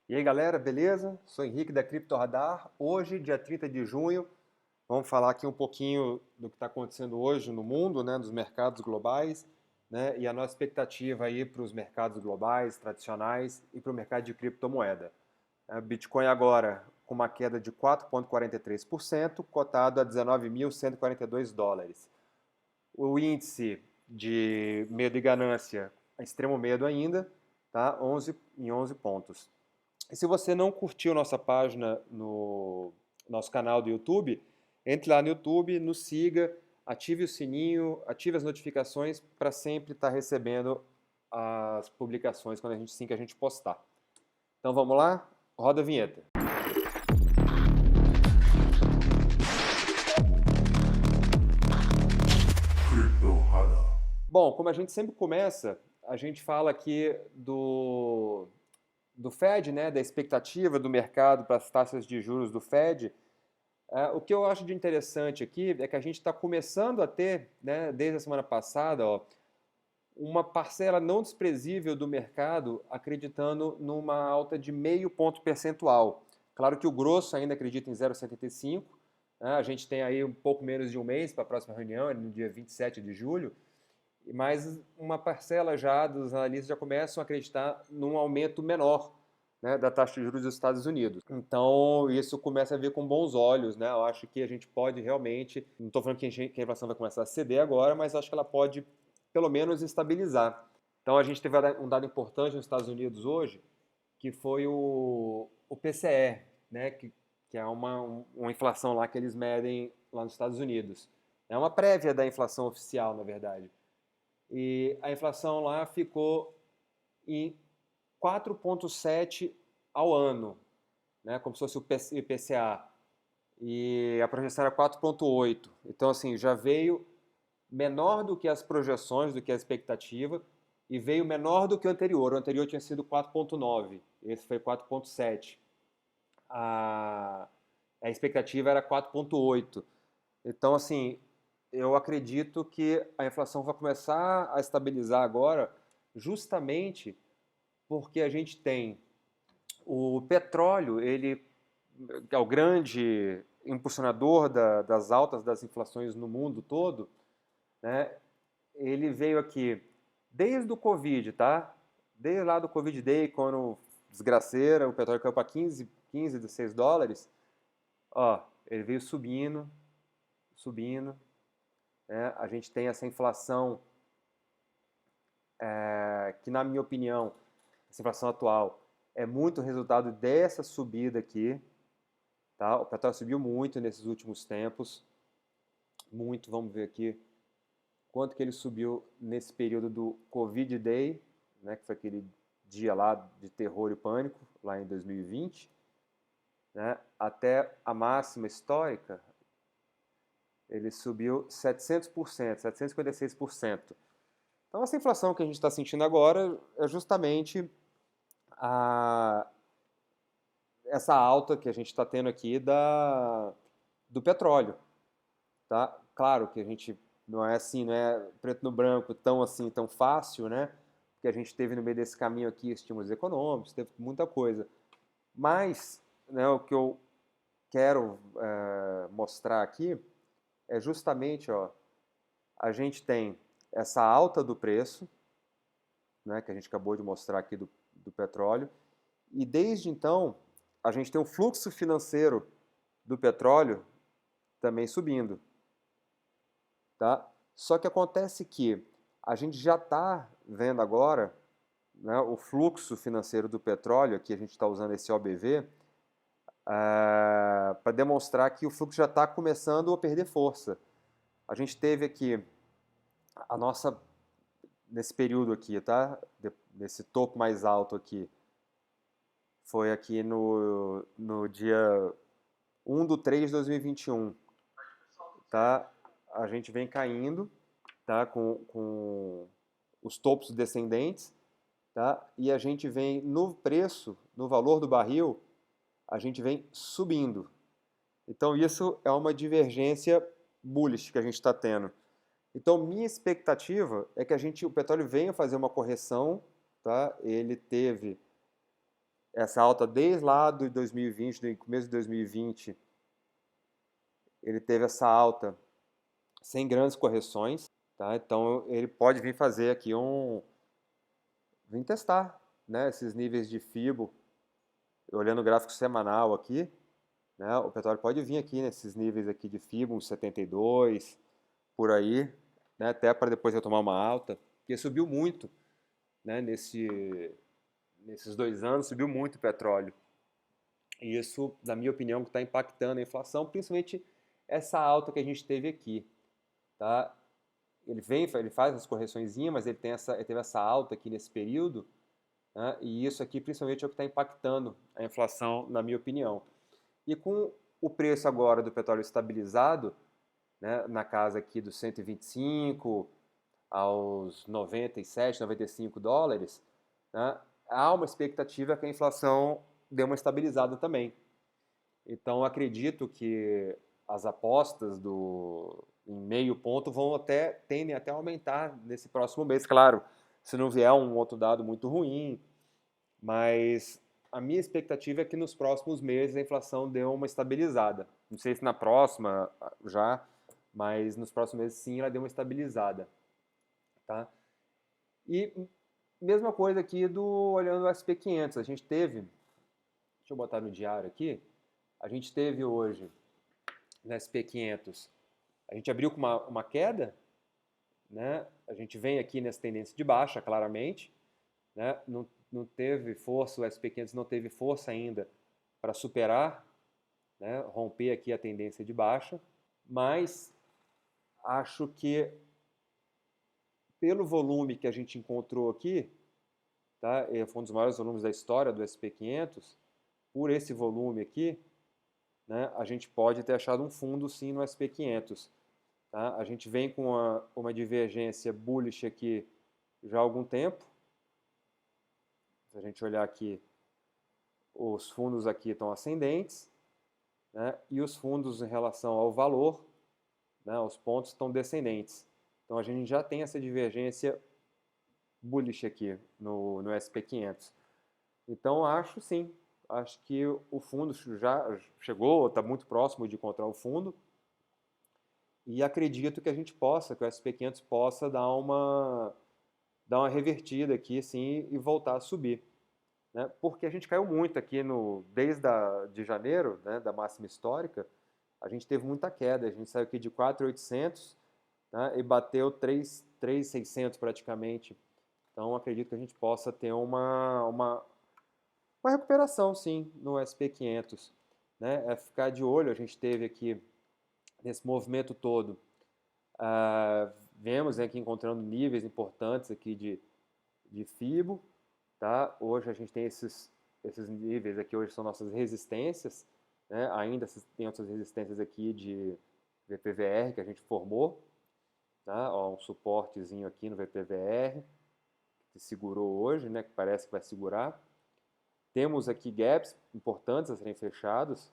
E aí galera, beleza? Sou Henrique da Cripto Radar. Hoje, dia 30 de junho, vamos falar aqui um pouquinho do que está acontecendo hoje no mundo, né, dos mercados globais, né, e a nossa expectativa aí para os mercados globais, tradicionais e para o mercado de criptomoeda. Bitcoin agora com uma queda de 4,43%, cotado a 19.142 dólares. O índice de medo e ganância, extremo medo ainda, tá? 11 pontos. E se você não curtiu nossa página no nosso canal do YouTube, entre lá no YouTube, nos siga, ative o sininho, ative as notificações para sempre estar recebendo as publicações assim que a gente postar. Então vamos lá? Roda a vinheta. Bom, como a gente sempre começa, a gente fala aqui do Fed, né, da expectativa do mercado para as taxas de juros do Fed. O que eu acho de interessante aqui é que a gente está começando a ter, né, desde a semana passada, ó, uma parcela não desprezível do mercado acreditando numa alta de meio ponto percentual. Claro que o grosso ainda acredita em 0,75, né? A gente tem aí um pouco menos de um mês para a próxima reunião, no dia 27 de julho, mas uma parcela já dos analistas já começam a acreditar num aumento menor, né, da taxa de juros dos Estados Unidos. Então, isso começa a ver com bons olhos, né? Eu acho que a gente pode realmente, não estou falando que a inflação vai começar a ceder agora, mas acho que ela pode, pelo menos, estabilizar. Então, a gente teve um dado importante nos Estados Unidos hoje, que foi o PCE, né, que é uma inflação lá que eles medem lá nos Estados Unidos. É uma prévia da inflação oficial, na verdade. E a inflação lá ficou em 4,7 ao ano, né, como se fosse o IPCA. E a projeção era 4,8. Então, assim, já veio menor do que as projeções, do que a expectativa, e veio menor do que o anterior. O anterior tinha sido 4,9, esse foi 4,7. A expectativa era 4,8. Então, assim, eu acredito que a inflação vai começar a estabilizar agora, justamente porque a gente tem o petróleo, ele é o grande impulsionador das altas das inflações no mundo todo, né? Ele veio aqui desde o Covid, tá? Desde lá do Covid Day, quando desgraceira, o petróleo caiu para 15, 16 dólares, ó, ele veio subindo, subindo, né? A gente tem essa inflação que, na minha opinião, essa inflação atual é muito resultado dessa subida aqui, tá? O petróleo subiu muito nesses últimos tempos, muito, vamos ver aqui quanto que ele subiu nesse período do Covid Day, né, que foi aquele dia lá de terror e pânico, lá em 2020, né, até a máxima histórica, ele subiu 700%, 756%. Então, essa inflação que a gente está sentindo agora é justamente a, essa alta que a gente está tendo aqui do petróleo. Tá? Claro que a gente não é assim, não é preto no branco tão assim, tão fácil, né? Porque a gente teve no meio desse caminho aqui estímulos econômicos, teve muita coisa. Mas, né, o que eu quero mostrar aqui é justamente, ó, a gente tem essa alta do preço, né, que a gente acabou de mostrar aqui do petróleo, e desde então a gente tem um fluxo financeiro do petróleo também subindo. Tá? Só que acontece que a gente já está vendo agora, né, o fluxo financeiro do petróleo, aqui a gente está usando esse OBV, para demonstrar que o fluxo já está começando a perder força. A gente teve aqui a nossa, nesse período aqui, tá? Nesse topo mais alto aqui, foi aqui no dia 1/3 de 2021, tá? A gente vem caindo, tá? Com os topos descendentes, tá? E a gente vem no preço, no valor do barril, a gente vem subindo. Então isso é uma divergência bullish que a gente está tendo. Então minha expectativa é que o petróleo venha fazer uma correção, tá? Ele teve essa alta desde lá do 2020, do começo de 2020, ele teve essa alta sem grandes correções, tá? Então ele pode vir fazer aqui vir testar, né, esses níveis de FIBO, olhando o gráfico semanal aqui, né, o petróleo pode vir aqui nesses níveis aqui de FIBO, uns 72, por aí, né, até para depois eu tomar uma alta, porque subiu muito, né, nesses 2 anos subiu muito o petróleo. E isso, na minha opinião, está impactando a inflação, principalmente essa alta que a gente teve aqui, tá? Ele faz as correçõezinhas, mas ele teve essa alta aqui nesse período, né? E isso aqui principalmente é o que está impactando a inflação, na minha opinião. E com o preço agora do petróleo estabilizado, né, na casa aqui dos 125 aos 97, 95 dólares, né, há uma expectativa que a inflação dê uma estabilizada também. Então, acredito que as apostas em meio ponto tendem até a aumentar nesse próximo mês, claro, se não vier um outro dado muito ruim, mas a minha expectativa é que nos próximos meses a inflação dê uma estabilizada. Não sei se na próxima já, mas nos próximos meses sim ela deu uma estabilizada, tá? E mesma coisa aqui olhando o SP500, a gente teve, deixa eu botar no diário aqui, a gente teve hoje no SP500, a gente abriu com uma queda, né? A gente vem aqui nessa tendência de baixa, claramente, né? Não teve força, o SP500 não teve força ainda para superar, né? Romper aqui a tendência de baixa, mas acho que pelo volume que a gente encontrou aqui, tá? Foi um dos maiores volumes da história do SP500, por esse volume aqui, né? A gente pode ter achado um fundo sim no SP500. Tá? A gente vem com uma divergência bullish aqui já há algum tempo. Se a gente olhar aqui, os fundos aqui estão ascendentes, né? E os fundos em relação ao valor, né, os pontos estão descendentes. Então a gente já tem essa divergência bullish aqui no SP500. Então acho sim, acho que o fundo já chegou, está muito próximo de encontrar o fundo. E acredito que que o SP500 possa dar uma revertida aqui, assim, e voltar a subir. Né? Porque a gente caiu muito aqui desde de janeiro, né, da máxima histórica, a gente teve muita queda. A gente saiu aqui de 4.800, né, e bateu 3.600 praticamente. Então acredito que a gente possa ter uma recuperação, sim, no SP500. Né? É ficar de olho, a gente teve aqui nesse movimento todo. Vemos aqui encontrando níveis importantes aqui de FIBO, tá? Hoje a gente tem esses níveis aqui, hoje são nossas resistências, né? Ainda tem outras resistências aqui de VPVR que a gente formou, tá? Ó, um suportezinho aqui no VPVR, que segurou hoje, né? Que parece que vai segurar. Temos aqui gaps importantes a serem fechados,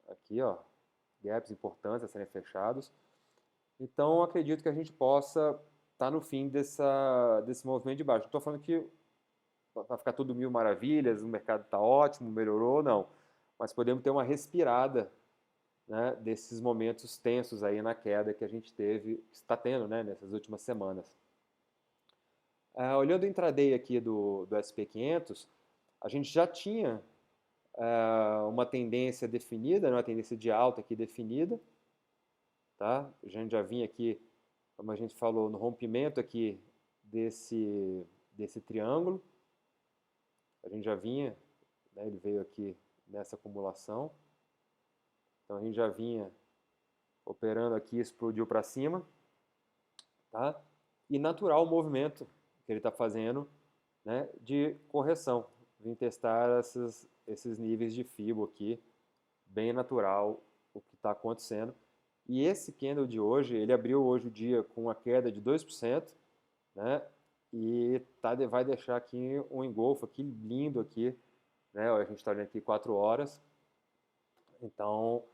aqui, ó, gaps importantes a serem fechados. Então, acredito que a gente possa estar no fim desse movimento de baixo. Não estou falando que vai ficar tudo mil maravilhas, o mercado está ótimo, melhorou, não. Mas podemos ter uma respirada, né, desses momentos tensos aí na queda que a gente está tendo, né, nessas últimas semanas. Olhando o intraday aqui do SP500, a gente já tinha uma tendência definida, né, uma tendência de alta aqui definida. Tá? A gente já vinha aqui, como a gente falou, no rompimento aqui desse triângulo. A gente já vinha, né, ele veio aqui nessa acumulação. Então a gente já vinha operando aqui, explodiu para cima. Tá? E natural o movimento que ele está fazendo, né, de correção. Vim testar esses níveis de FIBO aqui, bem natural o que está acontecendo. E esse candle de hoje, ele abriu hoje o dia com uma queda de 2%, né? E vai deixar aqui um engolfo aqui lindo aqui, né? A gente está olhando aqui 4 horas. Então,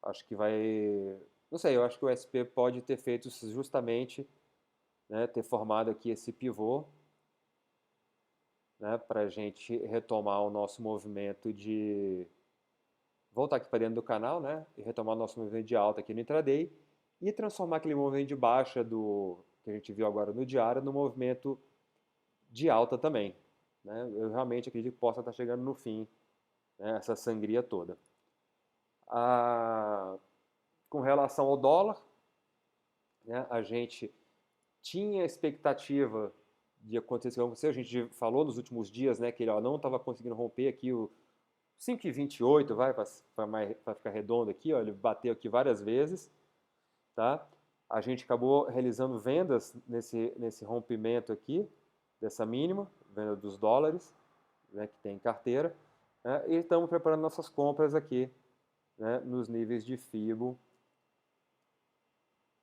acho que vai... Não sei, eu acho que o SP pode ter feito justamente, né, ter formado aqui esse pivô, né, para a gente retomar o nosso movimento de voltar aqui para dentro do canal, né, e retomar o nosso movimento de alta aqui no intraday e transformar aquele movimento de baixa que a gente viu agora no diário no movimento de alta também, né? Eu realmente acredito que possa estar chegando no fim, né, essa sangria toda. Com relação ao dólar, né, a gente tinha expectativa de acontecer o que aconteceu. A gente falou nos últimos dias, né, que ele não estava conseguindo romper aqui o 5,28, para ficar redondo aqui, ó, ele bateu aqui várias vezes, tá? A gente acabou realizando vendas nesse rompimento aqui, dessa mínima, venda dos dólares, né, que tem em carteira, né, e estamos preparando nossas compras aqui, né, nos níveis de FIBO,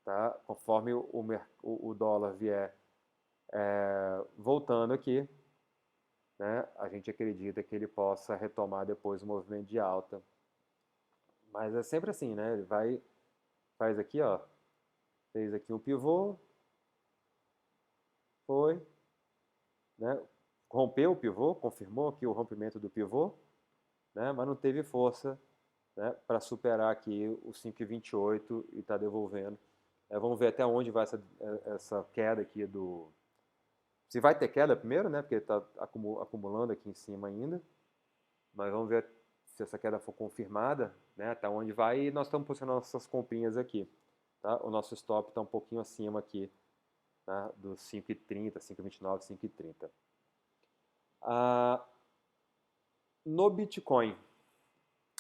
tá? Conforme o dólar vier voltando aqui, né, a gente acredita que ele possa retomar depois o movimento de alta. Mas é sempre assim, né? Ele faz aqui, ó, fez aqui um pivô, foi, né? Rompeu o pivô, confirmou aqui o rompimento do pivô, né? Mas não teve força, né, para superar aqui o 5,28 e está devolvendo. Vamos ver até onde vai essa queda aqui Se vai ter queda primeiro, né? Porque está acumulando aqui em cima ainda. Mas vamos ver se essa queda for confirmada, né? Até onde vai. E nós estamos posicionando nossas comprinhas aqui. Tá? O nosso stop está um pouquinho acima aqui, tá? Dos 5,30, 5,29, 5,30. No Bitcoin,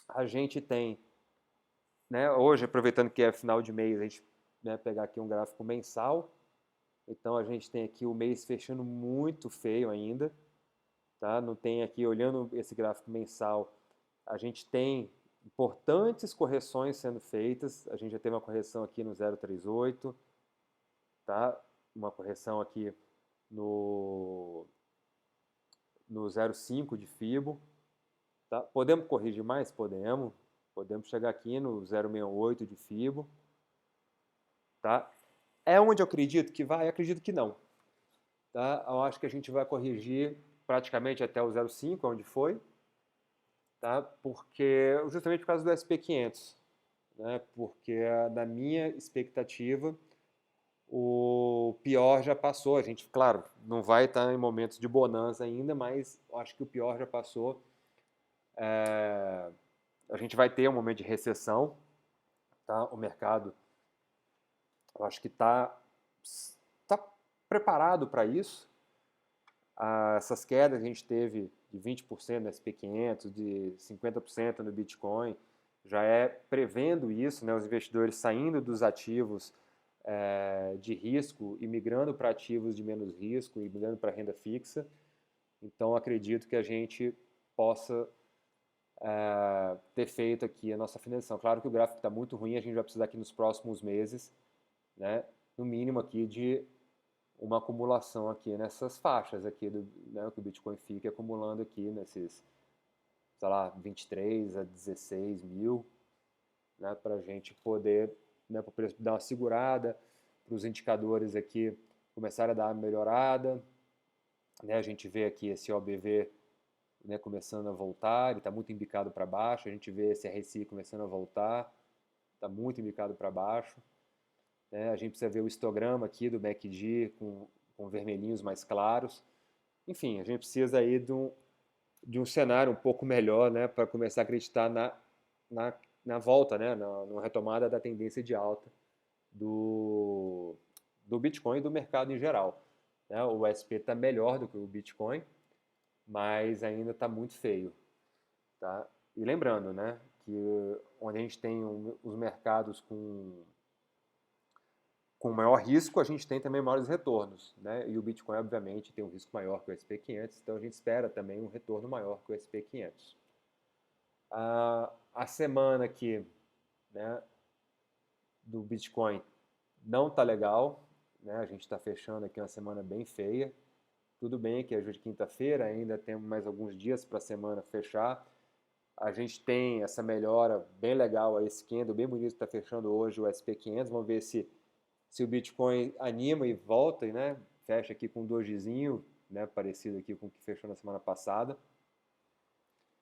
a gente tem, né, hoje, aproveitando que é final de mês, a gente, né, pegar aqui um gráfico mensal. Então a gente tem aqui o mês fechando muito feio ainda, tá? Não tem aqui, olhando esse gráfico mensal, a gente tem importantes correções sendo feitas. A gente já teve uma correção aqui no 0,38, tá? Uma correção aqui no 0,5 de FIBO, tá? Podemos corrigir mais? Podemos chegar aqui no 0,68 de FIBO, tá? É onde eu acredito que vai? Eu acredito que não, tá? Eu acho que a gente vai corrigir praticamente até o 0,5, onde foi, tá? Justamente por causa do SP500, né? Porque na minha expectativa o pior já passou. A gente, claro, não vai estar em momentos de bonança ainda, mas eu acho que o pior já passou. A gente vai ter um momento de recessão, tá? O mercado, eu acho que tá preparado para isso. Essas quedas que a gente teve de 20% no SP500, de 50% no Bitcoin, já é prevendo isso, né? Os investidores saindo dos ativos de risco e migrando para ativos de menos risco e migrando para renda fixa. Então, acredito que a gente possa ter feito aqui a nossa finalização. Claro que o gráfico está muito ruim, a gente vai precisar aqui nos próximos meses, né, no mínimo aqui de uma acumulação aqui nessas faixas aqui, né, que o Bitcoin fica acumulando aqui nesses, sei lá, 23 a 16 mil, né, para a gente poder, né, para o preço dar uma segurada, para os indicadores aqui começarem a dar uma melhorada, né, a gente vê aqui esse OBV, né, começando a voltar, ele está muito embicado para baixo, a gente vê esse RSI começando a voltar, está muito embicado para baixo, né, a gente precisa ver o histograma aqui do MACD com vermelhinhos mais claros, enfim, a gente precisa aí de um cenário um pouco melhor, né, para começar a acreditar na volta, né, na retomada da tendência de alta do Bitcoin e do mercado em geral. Né? O SP está melhor do que o Bitcoin, mas ainda está muito feio. Tá? E lembrando, né, que onde a gente tem os mercados com maior risco, a gente tem também maiores retornos. Né? E o Bitcoin, obviamente, tem um risco maior que o SP500, então a gente espera também um retorno maior que o SP500. A semana aqui, né, do Bitcoin não está legal, né? A gente está fechando aqui uma semana bem feia. Tudo bem que é hoje de quinta-feira, ainda temos mais alguns dias para a semana fechar. A gente tem essa melhora bem legal, a esse candle bem bonito, está fechando hoje o SP500. Vamos ver se o Bitcoin anima e volta, né? Fecha aqui com um dojizinho, né, parecido aqui com o que fechou na semana passada,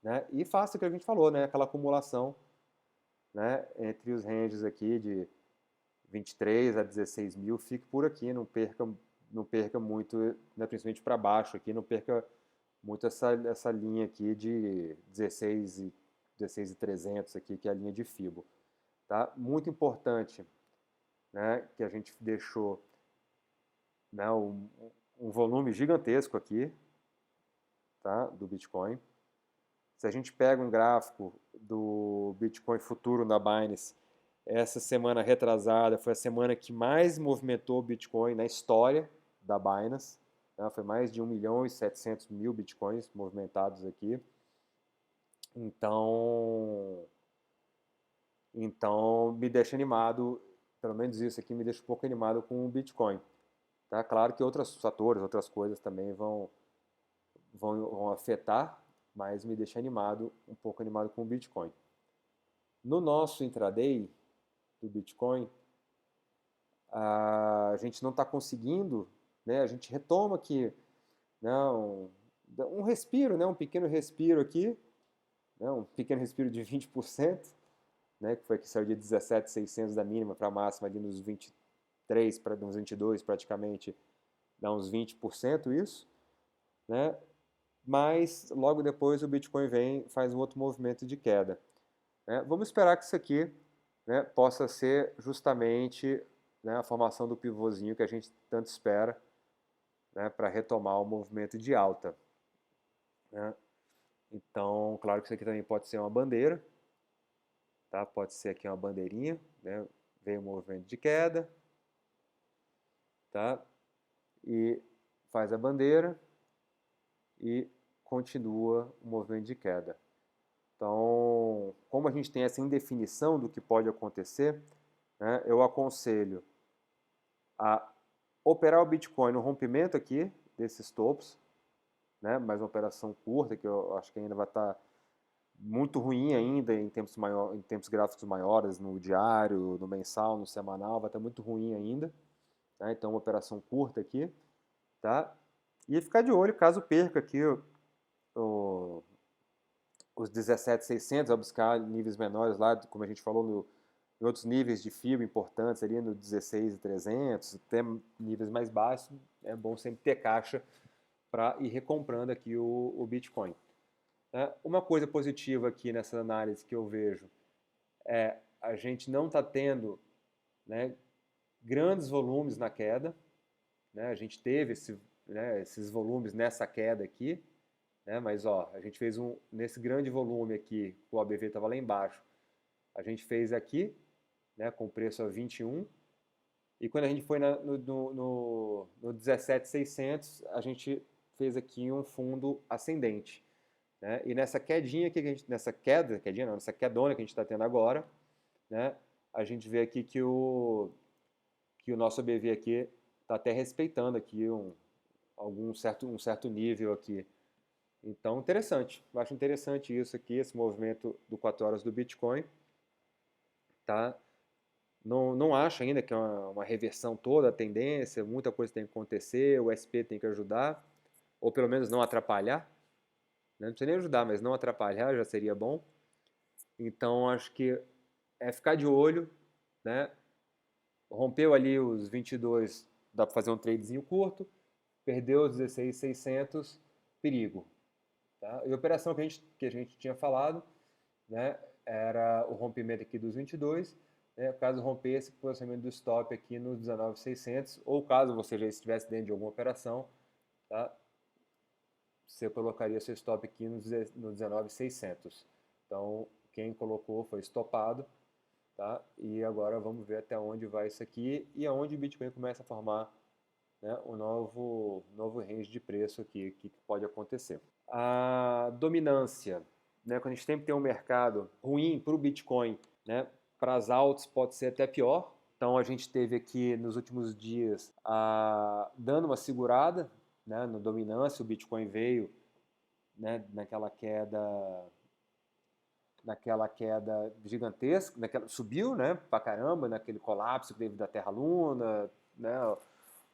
né, e faça o que a gente falou, né, aquela acumulação, né, entre os ranges aqui de 23 a 16 mil, fique por aqui, não perca muito, né, principalmente para baixo aqui, não perca muito essa linha aqui de 16,300 aqui, que é a linha de Fibo. Tá? Muito importante, né, que a gente deixou, né, um volume gigantesco aqui, tá, do Bitcoin. Se a gente pega um gráfico do Bitcoin futuro na Binance, essa semana retrasada foi a semana que mais movimentou o Bitcoin na história da Binance. Tá? Foi mais de 1.700.000 Bitcoins movimentados aqui. Então me deixa animado, pelo menos isso aqui me deixa um pouco animado com o Bitcoin. Tá? Claro que outros fatores, outras coisas também vão afetar, mas me deixa animado, um pouco animado com o Bitcoin. No nosso intraday do Bitcoin, a gente não está conseguindo, né? A gente retoma aqui, né, um respiro, né, um pequeno respiro aqui, né, um pequeno respiro de 20%, né, que foi que saiu de 17.600 da mínima para a máxima ali nos 23, para uns 22 praticamente, dá uns 20% isso, né? Mas logo depois o Bitcoin vem, faz um outro movimento de queda. Né? Vamos esperar que isso aqui, né, possa ser justamente, né, a formação do pivôzinho que a gente tanto espera, né, para retomar o movimento de alta. Né? Então, claro que isso aqui também pode ser uma bandeira, tá? Pode ser aqui uma bandeirinha, né? Veio o movimento de queda, tá? E faz a bandeira e continua o movimento de queda. Então, como a gente tem essa indefinição do que pode acontecer, né, eu aconselho a operar o Bitcoin no rompimento aqui desses topos, né, mais uma operação curta, que eu acho que ainda vai estar muito ruim ainda em tempos gráficos maiores, no diário, no mensal, no semanal, vai estar muito ruim ainda. Tá? Então, uma operação curta aqui. Tá? E ficar de olho, caso perca aqui os 17.600, vai buscar níveis menores lá, como a gente falou, em outros níveis de fibra importantes, ali no 16.300, até níveis mais baixos, é bom sempre ter caixa para ir recomprando aqui o Bitcoin. Uma coisa positiva aqui nessa análise que eu vejo é a gente não está tendo, né, grandes volumes na queda, né, a gente teve esses volumes nessa queda aqui, né, mas ó, a gente fez nesse grande volume aqui, o ABV estava lá embaixo, a gente fez aqui, né, com preço a 21, e quando a gente foi no 17.600, a gente fez aqui um fundo ascendente. Né? E nessa quedinha aqui, nessa quedona que a gente está tendo agora, né, a gente vê aqui que o nosso ABV aqui está até respeitando aqui um certo nível aqui. Então, interessante. Eu acho interessante isso aqui, esse movimento do 4 horas do Bitcoin. Tá? Não acho ainda que é uma reversão toda a tendência, muita coisa tem que acontecer, o SP tem que ajudar, ou pelo menos não atrapalhar. Né? Não precisa nem ajudar, mas não atrapalhar já seria bom. Então, acho que é ficar de olho, né? Rompeu ali os 22, dá para fazer um tradezinho curto, perdeu os 16.600, perigo. Tá? E a operação que a gente tinha falado, né, era o rompimento aqui dos 22, né, caso rompesse, o posicionamento do stop aqui nos 19.600, ou caso você já estivesse dentro de alguma operação, tá, você colocaria seu stop aqui no 19.600. Então, quem colocou foi estopado. Tá? E agora vamos ver até onde vai isso aqui e aonde o Bitcoin começa a formar, né, o novo range de preço aqui que pode acontecer. A dominância, né, quando a gente sempre tem um mercado ruim para o Bitcoin, né, para as altas pode ser até pior. Então a gente teve aqui nos últimos dias dando uma segurada, né, no dominância, o Bitcoin veio, né, naquela queda gigantesca, subiu, né, pra caramba, naquele colapso que teve da Terra-Luna, né,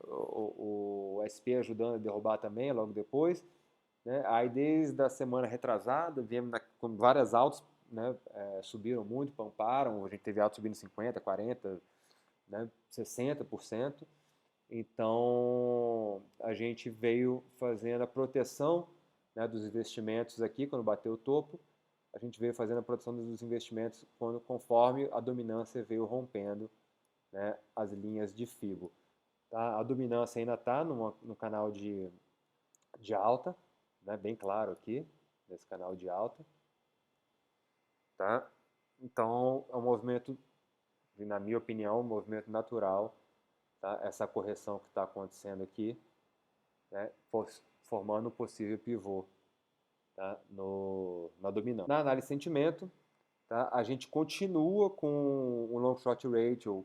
o SP ajudando a derrubar também logo depois, né? Aí desde a semana retrasada viemos com várias altas, né? Subiram muito, pamparam, a gente teve altas subindo 50, 40, né? 60%. Então a gente veio fazendo a proteção, né, dos investimentos aqui quando bateu o topo. A gente veio fazendo a proteção dos investimentos conforme a dominância veio rompendo, né, as linhas de Fibo. Tá? A dominância ainda está no canal de alta, né, bem claro aqui, nesse canal de alta. Tá? Então é um movimento, na minha opinião, um movimento natural, tá? Essa correção que está acontecendo aqui, né, formando um possível pivô, tá, na dominância. Na análise de sentimento, tá, a gente continua com um long short ratio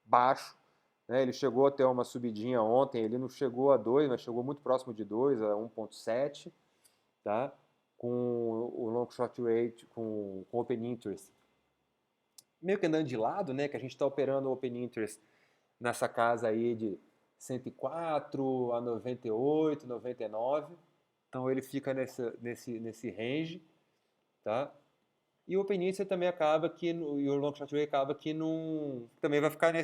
baixo, né, ele chegou a ter uma subidinha ontem, ele não chegou a 2, mas chegou muito próximo de 2, a 1.7, tá, com o long short ratio, com open interest meio que andando de lado, né, que a gente está operando o open interest nessa casa aí de 104 a 98, 99. Então ele fica nesse range, tá? E o Open Interest também acaba que, e o Long Short Rate acaba que também vai ficar né,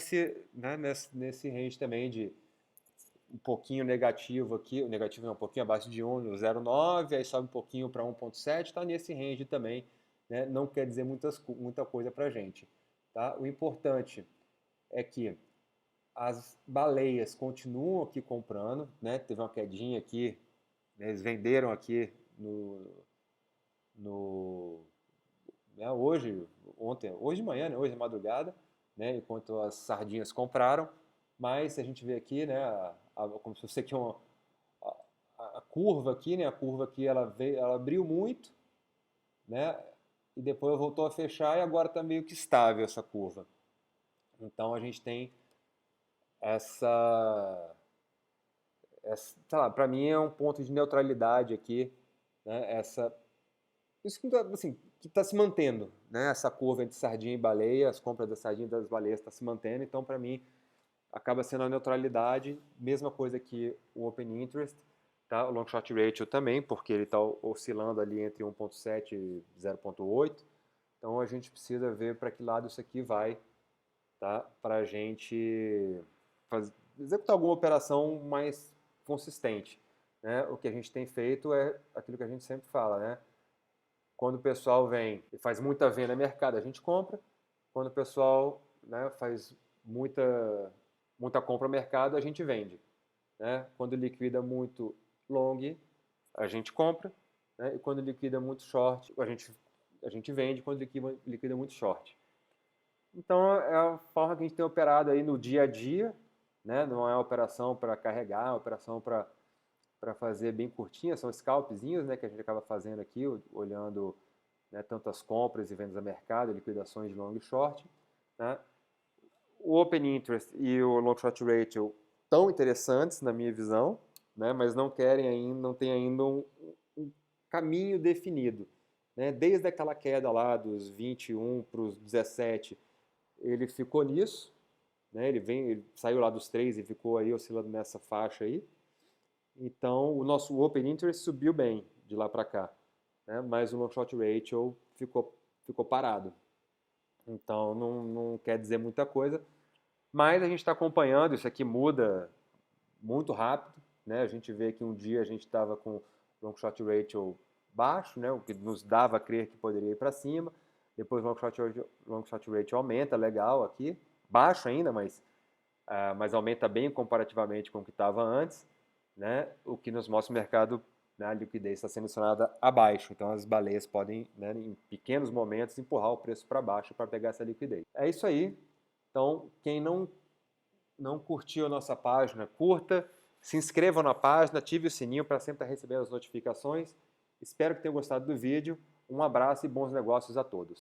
nesse range também de um pouquinho negativo aqui, negativo não, um pouquinho abaixo de 1, 0,9, aí sobe um pouquinho para 1,7, está nesse range também, né? Não quer dizer muita coisa para a gente, tá? O importante é que as baleias continuam aqui comprando, né? Teve uma quedinha aqui, né? Eles venderam aqui né? Hoje de manhã, né? Hoje de madrugada, né? Enquanto as sardinhas compraram, mas se a gente vê aqui, né? Como se fosse aqui a curva aqui, né? A curva aqui ela abriu muito, né? E depois voltou a fechar e agora está meio que estável essa curva. Então a gente tem sei lá, para mim é um ponto de neutralidade aqui, né? Isso que assim, está se mantendo, né? Essa curva entre sardinha e baleia, as compras da sardinha e das baleias está se mantendo, então para mim acaba sendo a neutralidade, mesma coisa que o open interest, tá? O long short ratio também, porque ele está oscilando ali entre 1.7 e 0.8, então a gente precisa ver para que lado isso aqui vai, tá? Para a gente executar alguma operação mais consistente, né? O que a gente tem feito é aquilo que a gente sempre fala, né? Quando o pessoal vem e faz muita venda no mercado, a gente compra. Quando o pessoal, né, faz muita compra no mercado, a gente vende, né? Quando liquida muito long, a gente compra, né? E quando liquida muito short, a gente vende. Quando liquida muito short. Então é a forma que a gente tem operado aí no dia a dia, né? Não é uma operação para carregar, é uma operação para fazer bem curtinha, são scalpzinhos, né, que a gente acaba fazendo aqui, olhando, né, tanto as compras e vendas a mercado, liquidações de long e short, né? O open interest e o long short ratio tão interessantes na minha visão, né, mas não tem ainda um caminho definido, né? Desde aquela queda lá dos 21 para os 17, ele ficou nisso, né? Ele saiu lá dos 3 e ficou aí oscilando nessa faixa aí. Então, o nosso Open Interest subiu bem de lá para cá, né? Mas o Long Short Ratio ficou parado. Então, não quer dizer muita coisa. Mas a gente está acompanhando, isso aqui muda muito rápido, né? A gente vê que um dia a gente estava com Long Short Ratio baixo, né? O que nos dava a crer que poderia ir para cima. Depois o Long Short Ratio aumenta, legal aqui. Baixo ainda, mas aumenta bem comparativamente com o que estava antes, né? O que nos mostra o mercado, né, a liquidez está sendo acionada abaixo. Então as baleias podem, né, em pequenos momentos, empurrar o preço para baixo para pegar essa liquidez. É isso aí. Então, quem não curtiu a nossa página, curta, se inscreva na página, ative o sininho para sempre estar recebendo as notificações. Espero que tenham gostado do vídeo. Um abraço e bons negócios a todos.